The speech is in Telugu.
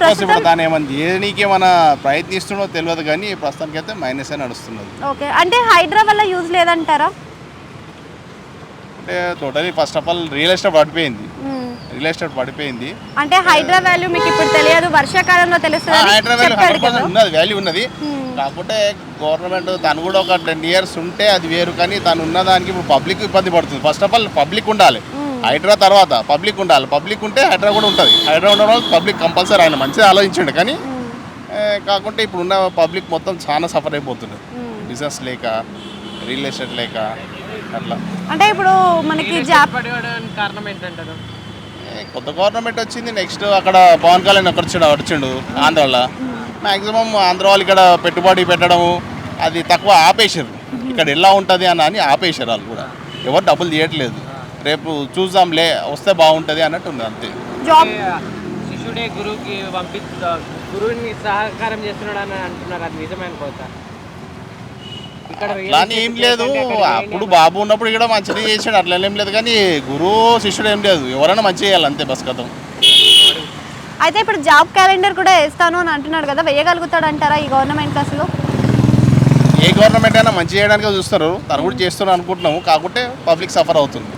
కోర్స్ ఇప్పుడు దాని ఏమన్నా దేనికి మన ప్రయత్నిస్తున్నో తెలియదు కానీ ప్రస్తుతానికి అయితే మైనస్ నడుస్తున్నది. ఓకే, అంటే హైడ్రా వల్ల యూజ్ లేదంటారా? అంటే totally first of all real estate పడిపోయింది. అంటే హైడ్రా వాల్యూ మీకు ఇప్పుడు తెలియదు, వర్షాకాలంలో తెలుస్తుంది. హైడ్రా వాల్యూ ఉన్నది, వాల్యూ ఉన్నది. కాకపోతే గవర్నమెంట్ తను కూడా ఒక 10 years ఉంటే అది వేరు, కానీ తను ఉన్న దానికి ఇప్పుడు పబ్లిక్ ఇబ్బంది పడుతుంది. ఫస్ట్ ఆఫ్ ఆల్ పబ్లిక్ ఉండాలి, హైడ్రా తర్వాత పబ్లిక్ ఉండాలి. పబ్లిక్ ఉంటే హైడ్రా కూడా ఉంటుంది. హైడ్రా ఉండడం వల్ల పబ్లిక్ కంపల్సరీ, ఆయన మంచిగా ఆలోచించండి. కానీ కాకుంటే ఇప్పుడు ఉన్న పబ్లిక్ మొత్తం చాలా సఫర్ అయిపోతుంది, బిజినెస్ లేక, రియల్ ఎస్టేట్ లేక అట్లా. అంటే ఇప్పుడు మనకి జాబ్ కారణం ఏంటంటారు? కొత్త గవర్నమెంట్ వచ్చింది. నెక్స్ట్ అక్కడ పవన్ కళ్యాణ్ వచ్చిండు ఆంధ్రాలో. మ్యాక్సిమం ఆంధ్ర వాళ్ళు ఇక్కడ పెట్టుబడి పెట్టడము అది తక్కువ ఆపేశారు. ఇక్కడ ఎలా ఉంటుంది అని ఆపేశారు. వాళ్ళు కూడా ఎవరు డబ్బులు తీయట్లేదు. రేపు చూద్దాంలే, వస్తే బాగుంటుంది అన్నట్టు ఉంది అంతే. జాబ్ శిష్యుడే గురువుకి గురువుని సహకారం చేస్తున్నాడు అని అంటున్నారు, అది నిజమే అనుకోవచ్చా? అట్లానే ఏం లేదు, అప్పుడు బాబు ఉన్నప్పుడు ఇక్కడ మంచిగా చేసాడు, అట్లా ఏం లేదు. కానీ గురువు శిష్యుడు ఏం లేదు, ఎవరైనా మంచిగా చేయాలి అంతే, బస్ కథం. అయితే ఇప్పుడు జాబ్ క్యాలెండర్ కూడా వేస్తాను అని అంటున్నాడు కదా, వేయగలుగుతాడు అంటారా ఈ గవర్నమెంట్? అసలు ఏ గవర్నమెంట్ అయినా మంచి చేయడానికి చూస్తారు, తను కూడా చేస్తున్నారు అనుకుంటున్నాము. కాకుంటే పబ్లిక్ సఫర్ అవుతుంది.